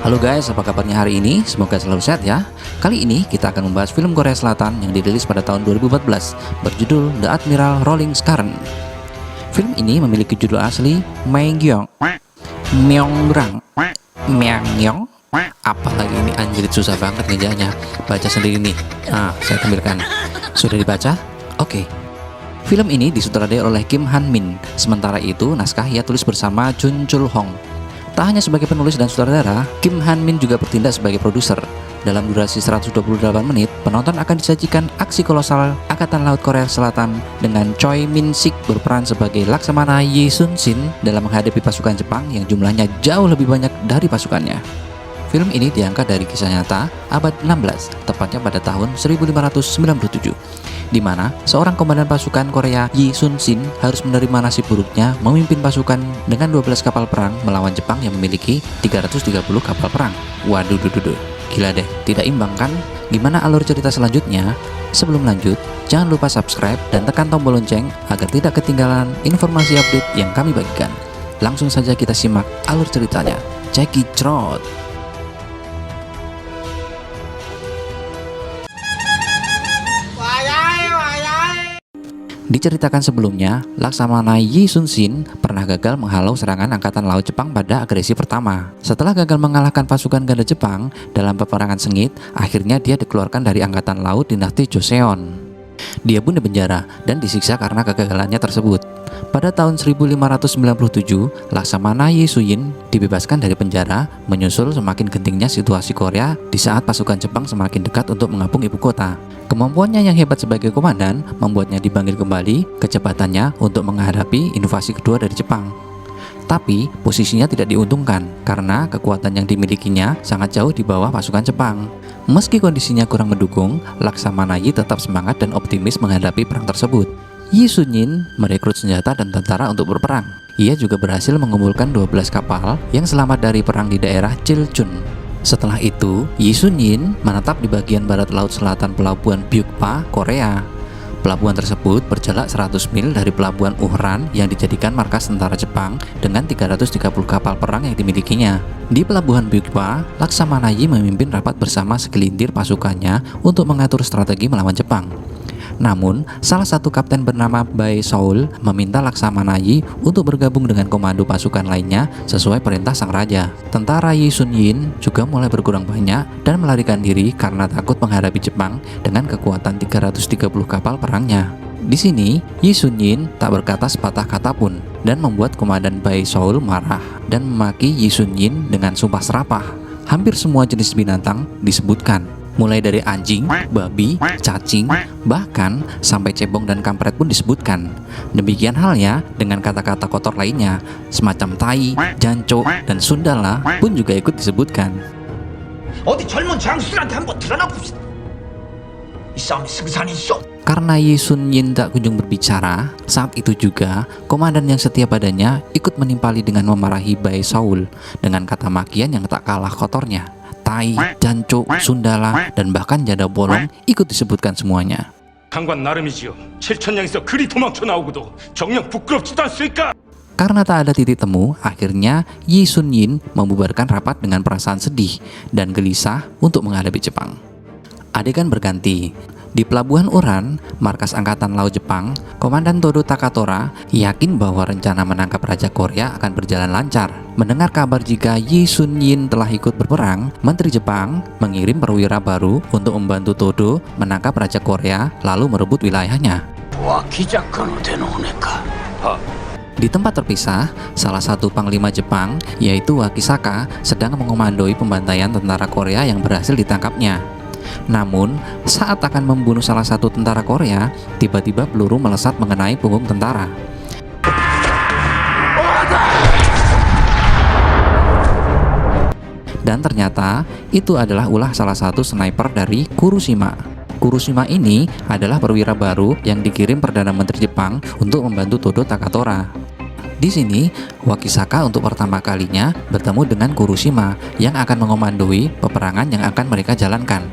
Halo guys, apa kabarnya hari ini? Semoga selalu sehat ya. Kali ini kita akan membahas film Korea Selatan yang dirilis pada tahun 2014 berjudul The Admiral Rolling Scarn. Film ini memiliki judul asli Myeongyong, Myeongrang, Myeongyong. Apalagi ini anjir, susah banget ngejanya. Baca sendiri nih. Saya tampilkan. Sudah dibaca? Oke. Film ini disutradarai oleh Kim Han Min. Sementara itu naskah ia tulis bersama Jun Chul Hong. Tak hanya sebagai penulis dan sutradara, Kim Han Min juga bertindak sebagai produser. Dalam durasi 128 menit, penonton akan disajikan aksi kolosal Angkatan Laut Korea Selatan dengan Choi Min Sik berperan sebagai Laksamana Yi Sun Shin dalam menghadapi pasukan Jepang yang jumlahnya jauh lebih banyak dari pasukannya. Film ini diangkat dari kisah nyata abad 16, tepatnya pada tahun 1597, di mana seorang komandan pasukan Korea Yi Sun Shin harus menerima nasib buruknya memimpin pasukan dengan 12 kapal perang melawan Jepang yang memiliki 330 kapal perang. Waduh, gila deh, tidak imbang kan? Gimana alur cerita selanjutnya? Sebelum lanjut, jangan lupa subscribe dan tekan tombol lonceng agar tidak ketinggalan informasi update yang kami bagikan. Langsung saja kita simak alur ceritanya. Check it out! Diceritakan sebelumnya, Laksamana Yi Sun Shin pernah gagal menghalau serangan Angkatan Laut Jepang pada agresi pertama. Setelah gagal mengalahkan pasukan ganda Jepang dalam peperangan sengit, akhirnya dia dikeluarkan dari Angkatan Laut dinasti Joseon. Dia pun dipenjara dan disiksa karena kegagalannya tersebut. Pada tahun 1597, Laksamana Yi Sun Shin dibebaskan dari penjara, menyusul semakin gentingnya situasi Korea di saat pasukan Jepang semakin dekat untuk mengepung ibu kota. Kemampuannya yang hebat sebagai komandan membuatnya dipanggil kembali kecepatannya untuk menghadapi invasi kedua dari Jepang. Tapi posisinya tidak diuntungkan karena kekuatan yang dimilikinya sangat jauh di bawah pasukan Jepang. Meski kondisinya kurang mendukung, Laksamana Yi tetap semangat dan optimis menghadapi perang tersebut. Yi Sun Shin merekrut senjata dan tentara untuk berperang. Ia juga berhasil mengumpulkan 12 kapal yang selamat dari perang di daerah Chilchun. Setelah itu, Yi Sun Shin menetap di bagian barat laut selatan pelabuhan Byukpa, Korea. Pelabuhan tersebut berjarak 100 mil dari pelabuhan Uhran yang dijadikan markas tentara Jepang dengan 330 kapal perang yang dimilikinya. Di pelabuhan Byukpa, Laksamana Yi memimpin rapat bersama segelintir pasukannya untuk mengatur strategi melawan Jepang. Namun, salah satu kapten bernama Bae Seoul meminta Laksamana Yi untuk bergabung dengan komando pasukan lainnya sesuai perintah sang raja. Tentara Yi Sun Shin juga mulai berkurang banyak dan melarikan diri karena takut menghadapi Jepang dengan kekuatan 330 kapal perangnya. Di sini, Yi Sun Shin tak berkata sepatah kata pun dan membuat komandan Bae Seoul marah dan memaki Yi Sun Shin dengan sumpah serapah. Hampir semua jenis binatang disebutkan, mulai dari anjing, babi, cacing, bahkan sampai cebong dan kampret pun disebutkan. Demikian halnya dengan kata-kata kotor lainnya, semacam tai, janco, dan sundala pun juga ikut disebutkan. Karena Yi Sun Shin tak kunjung berbicara, saat itu juga komandan yang setia padanya ikut menimpali dengan memarahi Bae Seoul dengan kata makian yang tak kalah kotornya. Tai, janco, sundala, dan bahkan janda bolong ikut disebutkan semuanya. Karena tak ada titik temu, akhirnya Yi Sun Shin membubarkan rapat dengan perasaan sedih dan gelisah untuk menghadapi Jepang. Adegan berganti. Di pelabuhan Uran, markas Angkatan Laut Jepang, Komandan Todo Takatora yakin bahwa rencana menangkap Raja Korea akan berjalan lancar. Mendengar kabar jika Yi Sun Shin telah ikut berperang, Menteri Jepang mengirim perwira baru untuk membantu Todo menangkap Raja Korea lalu merebut wilayahnya. Di tempat terpisah, salah satu panglima Jepang, yaitu Wakisaka, sedang mengomandoi pembantaian tentara Korea yang berhasil ditangkapnya. Namun, saat akan membunuh salah satu tentara Korea, tiba-tiba peluru melesat mengenai punggung tentara. Dan ternyata, itu adalah ulah salah satu sniper dari Kuroshima. Kuroshima ini adalah perwira baru yang dikirim Perdana Menteri Jepang untuk membantu Todo Takatora. Di sini, Wakisaka untuk pertama kalinya bertemu dengan Kuroshima yang akan mengomandoi peperangan yang akan mereka jalankan.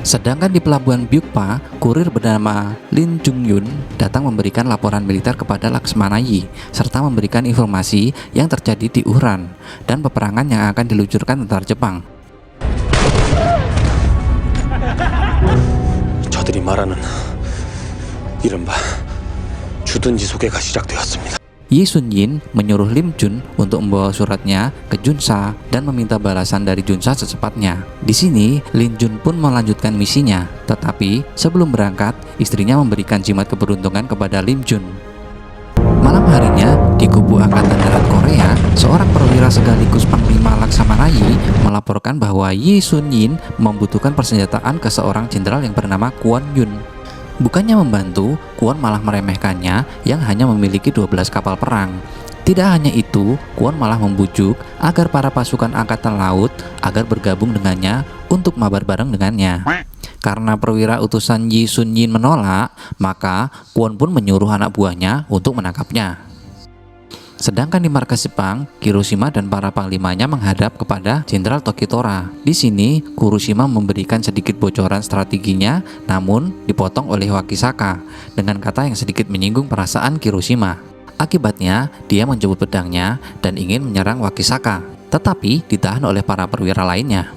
Sedangkan di pelabuhan Byukpa, kurir bernama Lin Jungyun datang memberikan laporan militer kepada Laksmana Yi serta memberikan informasi yang terjadi di Uhran dan peperangan yang akan diluncurkan tentara Jepang. 저들이 말하는 이른바 주둔지 소개가 시작되었습니다. Yi Sun-yin menyuruh Lim Jun untuk membawa suratnya ke Junsa dan meminta balasan dari Junsa secepatnya. Di sini, Lin Jun pun melanjutkan misinya, tetapi sebelum berangkat, istrinya memberikan jimat keberuntungan kepada Lim Jun. Malam harinya, di kubu Angkatan Darat Korea, seorang perwira sekaligus Panglima Laksamana Yi melaporkan bahwa Yi Sun-yin membutuhkan persenjataan ke seorang jenderal yang bernama Kwon Yun. Bukannya membantu, Kwon malah meremehkannya yang hanya memiliki 12 kapal perang. Tidak hanya itu, Kwon malah membujuk agar para pasukan angkatan laut agar bergabung dengannya untuk mabar bareng dengannya. Karena perwira utusan Yi Sun-yin menolak, maka Kwon pun menyuruh anak buahnya untuk menangkapnya. Sedangkan di markas Jepang, Kiroshima dan para panglimanya menghadap kepada Jenderal Tokitora. Di sini, Kuroshima memberikan sedikit bocoran strateginya, namun dipotong oleh Wakisaka dengan kata yang sedikit menyinggung perasaan Kiroshima. Akibatnya, dia mencabut pedangnya dan ingin menyerang Wakisaka, tetapi ditahan oleh para perwira lainnya.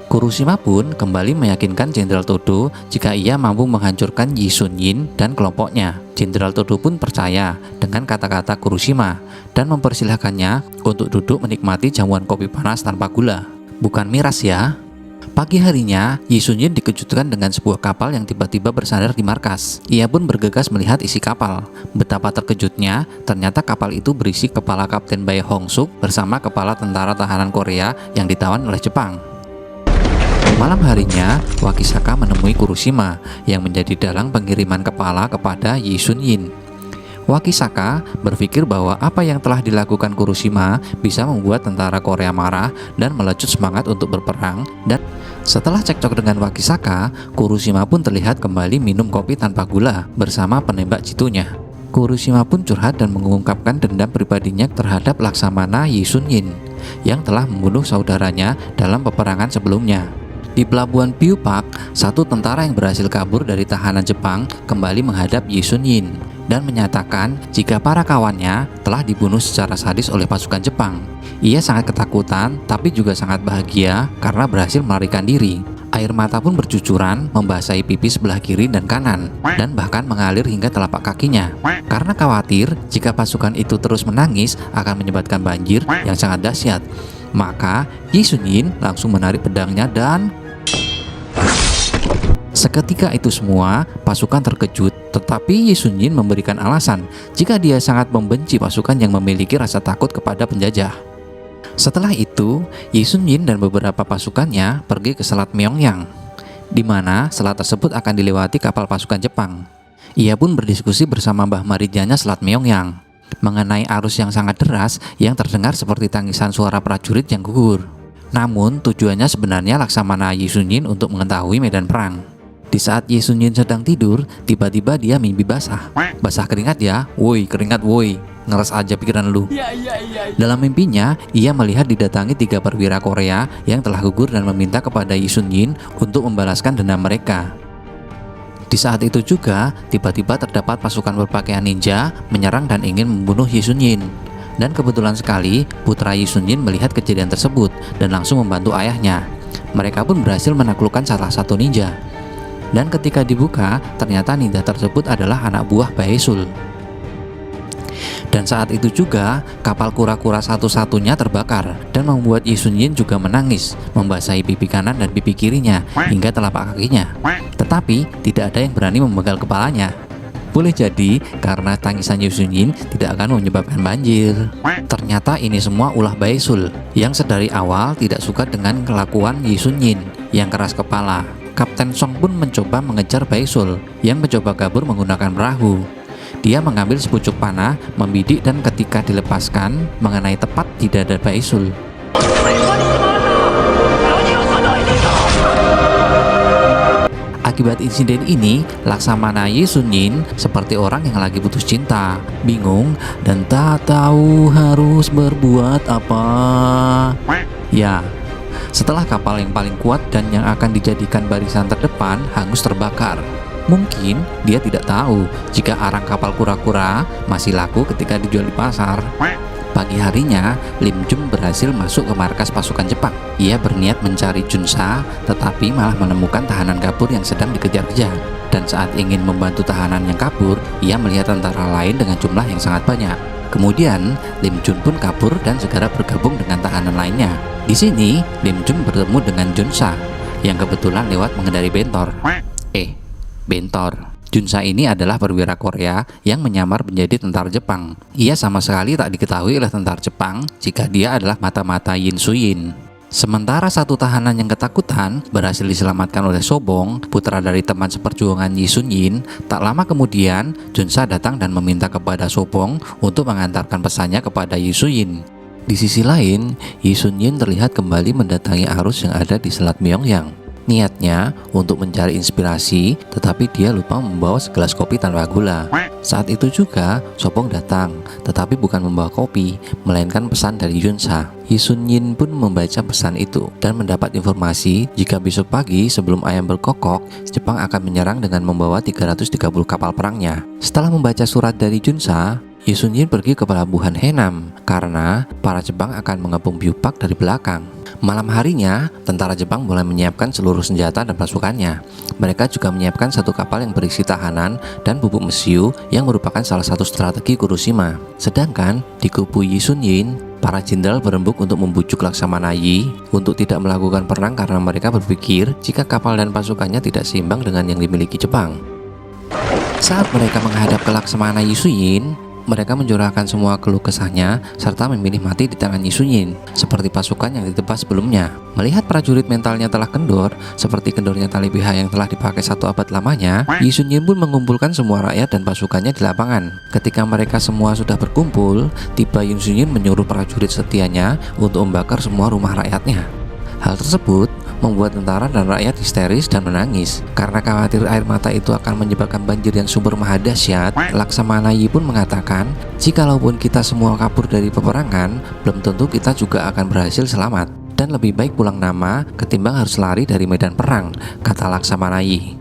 Kuroshima pun kembali meyakinkan Jenderal Todo jika ia mampu menghancurkan Yi Sun-yin dan kelompoknya. Jenderal Todo pun percaya dengan kata-kata Kuroshima dan mempersilahkannya untuk duduk menikmati jamuan kopi panas tanpa gula. Bukan miras ya. Pagi harinya, Yi Sun-yin dikejutkan dengan sebuah kapal yang tiba-tiba bersandar di markas. Ia pun bergegas melihat isi kapal. Betapa terkejutnya, ternyata kapal itu berisi kepala Kapten Bae Hong-suk bersama kepala tentara tahanan Korea yang ditawan oleh Jepang. Malam harinya, Wakisaka menemui Kuroshima yang menjadi dalang pengiriman kepala kepada Yi Sun-yin. Wakisaka berpikir bahwa apa yang telah dilakukan Kuroshima bisa membuat tentara Korea marah dan melecut semangat untuk berperang, dan setelah cekcok dengan Wakisaka, Kuroshima pun terlihat kembali minum kopi tanpa gula bersama penembak jitunya. Kuroshima pun curhat dan mengungkapkan dendam pribadinya terhadap Laksamana Yi Sun-yin yang telah membunuh saudaranya dalam peperangan sebelumnya. Di pelabuhan Byupak, satu tentara yang berhasil kabur dari tahanan Jepang kembali menghadap Yi Sun-yin dan menyatakan jika para kawannya telah dibunuh secara sadis oleh pasukan Jepang. Ia sangat ketakutan tapi juga sangat bahagia karena berhasil melarikan diri. Air mata pun bercucuran membasahi pipi sebelah kiri dan kanan dan bahkan mengalir hingga telapak kakinya. Karena khawatir jika pasukan itu terus menangis akan menyebabkan banjir yang sangat dahsyat, maka Yi Sun-yin langsung menarik pedangnya dan seketika itu semua pasukan terkejut, tetapi Yi Sun-yin memberikan alasan jika dia sangat membenci pasukan yang memiliki rasa takut kepada penjajah. Setelah itu, Yi Sun-yin dan beberapa pasukannya pergi ke Selat Myeongyang, di mana selat tersebut akan dilewati kapal pasukan Jepang. Ia pun berdiskusi bersama Mbah Marijanya Selat Myeongyang mengenai arus yang sangat deras yang terdengar seperti tangisan suara prajurit yang gugur. Namun tujuannya sebenarnya Laksamana Yi Sun-yin untuk mengetahui medan perang. Di saat Yi Sun-yin sedang tidur, tiba-tiba dia mimpi basah. Basah keringat ya, woi keringat woi, ngeres aja pikiran lu. Dalam mimpinya, ia melihat didatangi 3 perwira Korea yang telah gugur dan meminta kepada Yi Sun-yin untuk membalaskan dendam mereka. Di saat itu juga, tiba-tiba terdapat pasukan berpakaian ninja menyerang dan ingin membunuh Yi Sun-yin. Dan kebetulan sekali, putra Yi Sun-yin melihat kejadian tersebut dan langsung membantu ayahnya. Mereka pun berhasil menaklukkan salah satu ninja. Dan ketika dibuka, ternyata ninja tersebut adalah anak buah Baesul. Dan saat itu juga, kapal kura-kura satu-satunya terbakar dan membuat Yi Sun-yin juga menangis, membasahi pipi kanan dan pipi kirinya hingga telapak kakinya. Tetapi tidak ada yang berani memegal kepalanya. Boleh jadi karena tangisan Yi Sun-yin tidak akan menyebabkan banjir. Ternyata ini semua ulah Baesul yang sedari awal tidak suka dengan kelakuan Yi Sun-yin yang keras kepala. Kapten Song pun mencoba mengejar Baesul yang mencoba kabur menggunakan perahu. Dia mengambil sepucuk panah, membidik dan ketika dilepaskan mengenai tepat di dada Baesul. Akibat insiden ini, Laksamana Yi Sun Yin seperti orang yang lagi putus cinta, bingung dan tak tahu harus berbuat apa. Ya, setelah kapal yang paling kuat dan yang akan dijadikan barisan terdepan hangus terbakar, mungkin dia tidak tahu jika arang kapal kura-kura masih laku ketika dijual di pasar. Pagi harinya, Lim Jun berhasil masuk ke markas pasukan Jepang. Ia berniat mencari Junsa, tetapi malah menemukan tahanan kabur yang sedang dikejar-kejar. Dan saat ingin membantu tahanan yang kabur, ia melihat tentara lain dengan jumlah yang sangat banyak. Kemudian, Lim Jun pun kabur dan segera bergabung dengan tahanan lainnya. Di sini, Lim Jun bertemu dengan Junsa, yang kebetulan lewat mengendari bentor. Bentor. Junsa ini adalah perwira Korea yang menyamar menjadi tentara Jepang. Ia sama sekali tak diketahui oleh tentara Jepang jika dia adalah mata-mata Yin Suyin. Sementara satu tahanan yang ketakutan berhasil diselamatkan oleh Sobong, putra dari teman seperjuangan Yi Sun Yin. Tak lama kemudian, Junsa datang dan meminta kepada Sobong untuk mengantarkan pesannya kepada Yi Sun Yin. Di sisi lain, Yi Sun Yin terlihat kembali mendatangi arus yang ada di Selat Myeongyang. Niatnya untuk mencari inspirasi, tetapi dia lupa membawa segelas kopi tanpa gula. Saat itu juga, Sobong datang, tetapi bukan membawa kopi, melainkan pesan dari Junsa. Yi Sun Yin pun membaca pesan itu dan mendapat informasi jika besok pagi sebelum ayam berkokok, Jepang akan menyerang dengan membawa 330 kapal perangnya. Setelah membaca surat dari Junsa, Yi Sun Yin pergi ke pelabuhan Haenam karena para Jepang akan mengepung Byupak dari belakang. Malam harinya, tentara Jepang mulai menyiapkan seluruh senjata dan pasukannya. Mereka juga menyiapkan satu kapal yang berisi tahanan dan bubuk mesiu yang merupakan salah satu strategi Kuroshima. Sedangkan di kubu Yi Sun Yin, para jenderal berembuk untuk membujuk Laksamana Yi untuk tidak melakukan perang karena mereka berpikir jika kapal dan pasukannya tidak seimbang dengan yang dimiliki Jepang. Saat mereka menghadap ke Laksamana Yi Sun Yin, mereka mencurahkan semua keluh kesahnya serta memilih mati di tangan Yi Sun Yin seperti pasukan yang ditebas sebelumnya. Melihat prajurit mentalnya telah kendor seperti kendornya tali BH yang telah dipakai 1 abad lamanya, Yi Sun Yin pun mengumpulkan semua rakyat dan pasukannya di lapangan. Ketika mereka semua sudah berkumpul, tiba Yi Sun Yin menyuruh prajurit setianya untuk membakar semua rumah rakyatnya. Hal tersebut membuat tentara dan rakyat histeris dan menangis. Karena khawatir air mata itu akan menyebabkan banjir yang sumber maha dahsyat, Laksamana Yi pun mengatakan, jikalaupun kita semua kabur dari peperangan, belum tentu kita juga akan berhasil selamat. Dan lebih baik pulang nama ketimbang harus lari dari medan perang, kata Laksamana Yi.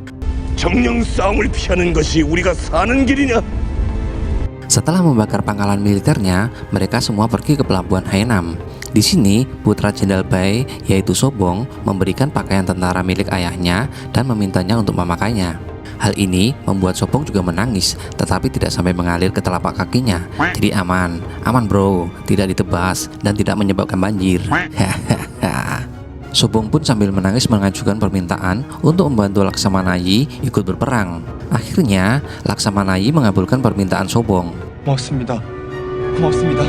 정령 싸움을 피하는 것이 우리가 사는 길이냐? Setelah membakar pangkalan militernya, mereka semua pergi ke pelabuhan Haenam. Di sini, putra Jenderal Bai, yaitu Sobong, memberikan pakaian tentara milik ayahnya dan memintanya untuk memakainya. Hal ini membuat Sobong juga menangis, tetapi tidak sampai mengalir ke telapak kakinya. Jadi aman bro, tidak ditebas dan tidak menyebabkan banjir. Sobong pun sambil menangis mengajukan permintaan untuk membantu Laksamana Yi ikut berperang. Akhirnya, Laksamana Yi mengabulkan permintaan Sobong. 고맙습니다. 고맙습니다.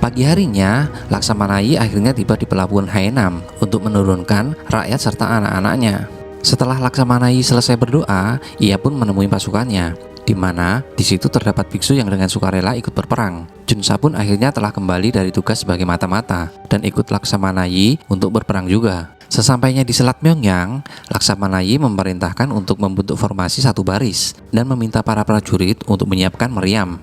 Pagi harinya, Laksamana Yi akhirnya tiba di pelabuhan Haenam untuk menurunkan rakyat serta anak-anaknya. Setelah Laksamana Yi selesai berdoa, ia pun menemui pasukannya, di mana di situ terdapat biksu yang dengan sukarela ikut berperang. Junsa pun akhirnya telah kembali dari tugas sebagai mata-mata dan ikut Laksamana Yi untuk berperang juga. Sesampainya di Selat Myeongyang, Laksamana Yi memerintahkan untuk membentuk formasi satu baris dan meminta para prajurit untuk menyiapkan meriam.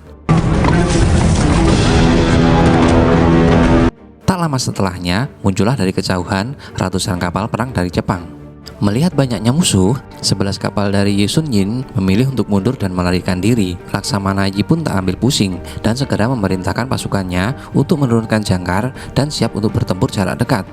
Tak lama setelahnya, muncullah dari kejauhan ratusan kapal perang dari Jepang. Melihat banyaknya musuh, 11 kapal dari Yi Sun Yin memilih untuk mundur dan melarikan diri. Laksamana Yi pun tak ambil pusing dan segera memerintahkan pasukannya untuk menurunkan jangkar dan siap untuk bertempur jarak dekat.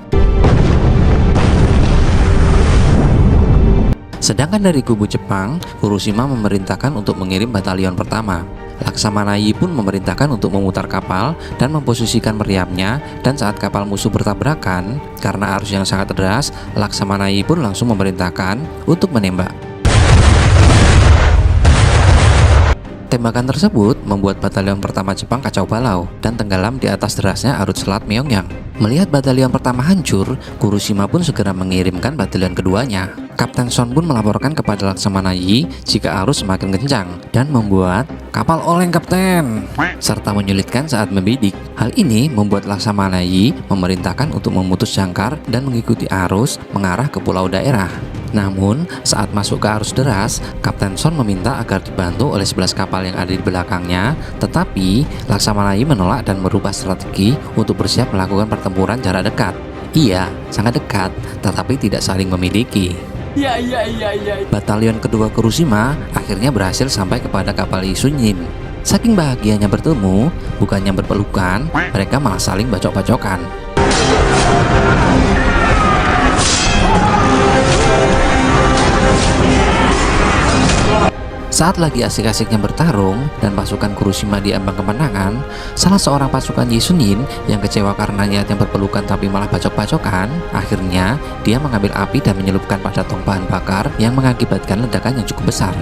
Sedangkan dari kubu Jepang, Kuroshima memerintahkan untuk mengirim batalion pertama. Laksamana Yi pun memerintahkan untuk memutar kapal dan memposisikan meriamnya, dan saat kapal musuh bertabrakan, karena arus yang sangat deras, Laksamana Yi pun langsung memerintahkan untuk menembak. Tembakan tersebut membuat batalion pertama Jepang kacau balau dan tenggelam di atas derasnya arus Selat Myeongyang. Melihat batalion pertama hancur, Kuroshima pun segera mengirimkan batalion keduanya. Kapten Son pun melaporkan kepada Laksamana Yi jika arus semakin kencang dan membuat kapal oleng kapten, serta menyulitkan saat membidik. Hal ini membuat Laksamana Yi memerintahkan untuk memutus jangkar dan mengikuti arus mengarah ke pulau daerah. Namun, saat masuk ke arus deras, Kapten Son meminta agar dibantu oleh 11 kapal yang ada di belakangnya, tetapi Laksamana I menolak dan merubah strategi untuk bersiap melakukan pertempuran jarak dekat. Iya, sangat dekat, tetapi tidak saling memiliki. Batalion kedua Kurushima akhirnya berhasil sampai kepada kapal Yi Sun-yin. Saking bahagianya bertemu, bukannya berpelukan, mereka malah saling bacok-bacokan. Saat lagi asik-asiknya bertarung dan pasukan Kurushima diambang kemenangan, salah seorang pasukan Yi Sun-yin yang kecewa karena niatnya berpelukan tapi malah bacok-bacokan, akhirnya dia mengambil api dan menyelupkan pada tong bahan bakar yang mengakibatkan ledakan yang cukup besar.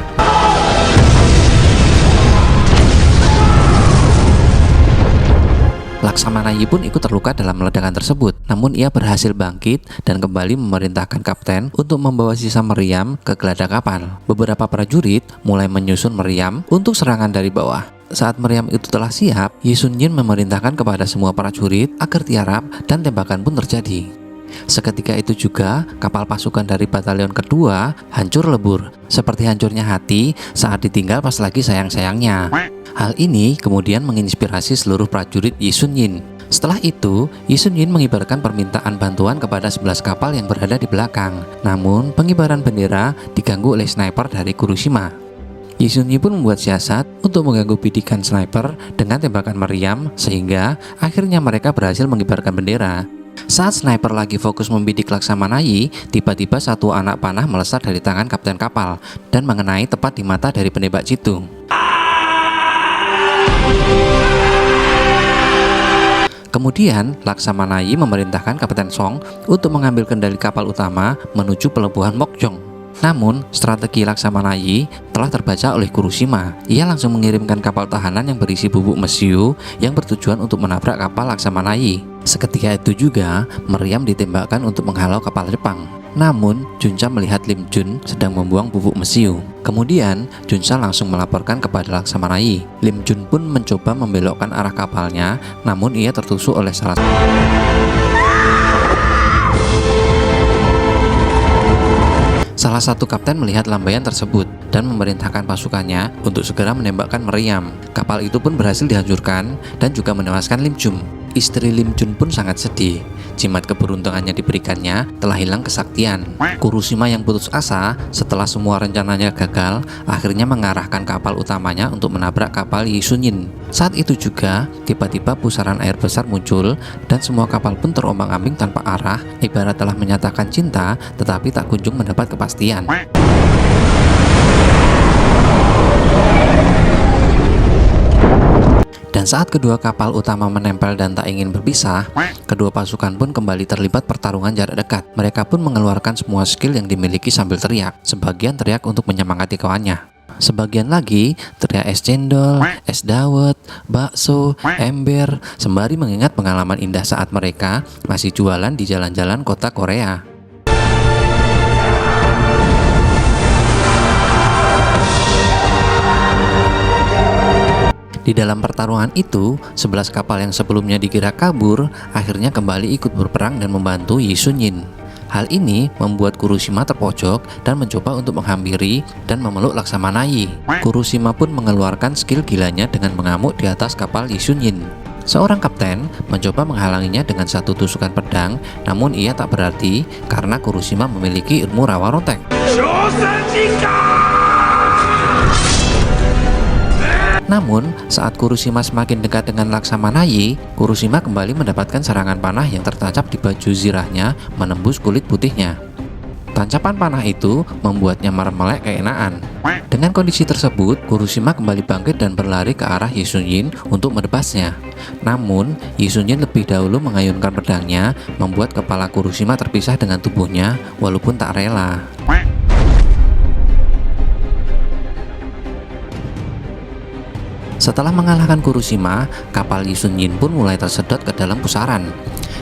Laksamana I pun ikut terluka dalam ledakan tersebut, namun ia berhasil bangkit dan kembali memerintahkan kapten untuk membawa sisa meriam ke geladak kapal. Beberapa prajurit mulai menyusun meriam untuk serangan dari bawah. Saat meriam itu telah siap, Yi Sun-yin memerintahkan kepada semua prajurit agar tiarap dan tembakan pun terjadi. Seketika itu juga kapal pasukan dari batalion kedua hancur lebur, seperti hancurnya hati saat ditinggal pas lagi sayang-sayangnya. Hal ini kemudian menginspirasi seluruh prajurit Yi Sun-yin. Setelah itu, Yi Sun-yin mengibarkan permintaan bantuan kepada 11 kapal yang berada di belakang. Namun, pengibaran bendera diganggu oleh sniper dari Kurushima. Yi Sun-yin pun membuat siasat untuk mengganggu bidikan sniper dengan tembakan meriam, sehingga akhirnya mereka berhasil mengibarkan bendera. Saat sniper lagi fokus membidik Laksamana I, tiba-tiba satu anak panah melesat dari tangan kapten kapal dan mengenai tepat di mata dari penembak jitu. Kemudian, Laksamana I memerintahkan Kapten Song untuk mengambil kendali kapal utama menuju pelabuhan Mokjong. Namun, strategi Laksamana I telah terbaca oleh Kurushima. Ia langsung mengirimkan kapal tahanan yang berisi bubuk mesiu yang bertujuan untuk menabrak kapal Laksamana I. Seketika itu juga, meriam ditembakkan untuk menghalau kapal Jepang. Namun, Junca melihat Lim Jun sedang membuang bubuk mesiu. Kemudian, Junca langsung melaporkan kepada Laksamana I. Lim Jun pun mencoba membelokkan arah kapalnya, namun ia tertusuk oleh salah satu kapten melihat lambaian tersebut dan memerintahkan pasukannya untuk segera menembakkan meriam. Kapal itu pun berhasil dihancurkan dan juga menewaskan Lim Jun. Istri Lim Jun pun sangat sedih. Jimat keberuntungannya diberikannya telah hilang kesaktian. Kurushima yang putus asa setelah semua rencananya gagal, akhirnya mengarahkan kapal utamanya untuk menabrak kapal Yi Sun-yin. Saat itu juga, tiba-tiba pusaran air besar muncul dan semua kapal pun terombang-ambing tanpa arah, ibarat telah menyatakan cinta tetapi tak kunjung mendapat kepastian. Dan saat kedua kapal utama menempel dan tak ingin berpisah, kedua pasukan pun kembali terlibat pertarungan jarak dekat. Mereka pun mengeluarkan semua skill yang dimiliki sambil teriak. Sebagian teriak untuk menyemangati kawannya. Sebagian lagi teriak es cendol, es dawet, bakso, ember, sembari mengingat pengalaman indah saat mereka masih jualan di jalan-jalan kota Korea. Di dalam pertarungan itu, 11 kapal yang sebelumnya dikira kabur akhirnya kembali ikut berperang dan membantu Yi Sun-yin. Hal ini membuat Kurushima terpojok dan mencoba untuk menghampiri dan memeluk Laksamana I. Kurushima pun mengeluarkan skill gilanya dengan mengamuk di atas kapal Yi Sun-yin. Seorang kapten mencoba menghalanginya dengan satu tusukan pedang, namun ia tak berarti karena Kurushima memiliki ilmu rawa rontek. Namun, saat Kurushima semakin dekat dengan Laksamana I, Kurushima kembali mendapatkan serangan panah yang tertancap di baju zirahnya menembus kulit putihnya. Tancapan panah itu membuatnya merem-melek keenaan. Dengan kondisi tersebut, Kurushima kembali bangkit dan berlari ke arah Yi Sun-yin untuk menebasnya. Namun, Yi Sun-yin lebih dahulu mengayunkan pedangnya, membuat kepala Kurushima terpisah dengan tubuhnya, walaupun tak rela. Setelah mengalahkan Kurushima, kapal Yi Sun-yin pun mulai tersedot ke dalam pusaran,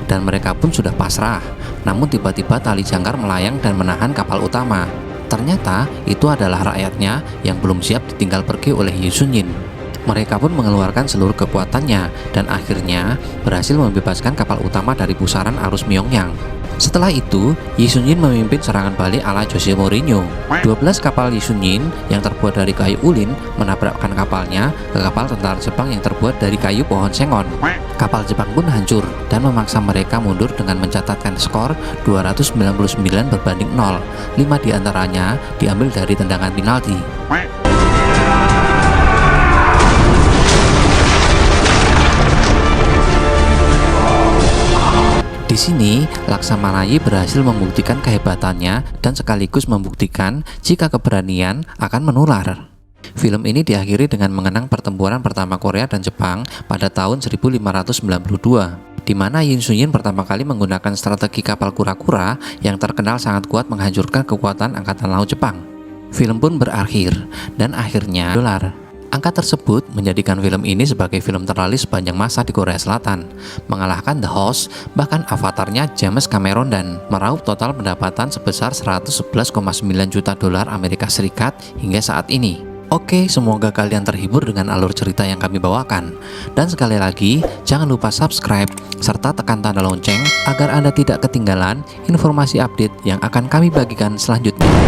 dan mereka pun sudah pasrah. Namun tiba-tiba tali jangkar melayang dan menahan kapal utama. Ternyata itu adalah rakyatnya yang belum siap ditinggal pergi oleh Yi Sun-yin. Mereka pun mengeluarkan seluruh kekuatannya dan akhirnya berhasil membebaskan kapal utama dari pusaran arus Myongyang. Setelah itu, Lee Sun Yin memimpin serangan balik ala Jose Mourinho. 12 kapal Lee Sun Yin yang terbuat dari kayu ulin menabrakkan kapalnya ke kapal tentara Jepang yang terbuat dari kayu pohon sengon. Kapal Jepang pun hancur dan memaksa mereka mundur dengan mencatatkan skor 299 berbanding 0. 5 diantaranya diambil dari tendangan penalti. Di sini, Laksamana Yi berhasil membuktikan kehebatannya dan sekaligus membuktikan jika keberanian akan menular. Film ini diakhiri dengan mengenang pertempuran pertama Korea dan Jepang pada tahun 1592, di mana Lee Sun Yin pertama kali menggunakan strategi kapal kura-kura yang terkenal sangat kuat menghancurkan kekuatan Angkatan Laut Jepang. Film pun berakhir, dan akhirnya dolar. Angka tersebut menjadikan film ini sebagai film terlaris sepanjang masa di Korea Selatan, mengalahkan The Host, bahkan avatarnya James Cameron, dan meraup total pendapatan sebesar 111,9 juta dolar Amerika Serikat hingga saat ini. Oke, semoga kalian terhibur dengan alur cerita yang kami bawakan. Dan sekali lagi, jangan lupa subscribe serta tekan tanda lonceng agar Anda tidak ketinggalan informasi update yang akan kami bagikan selanjutnya.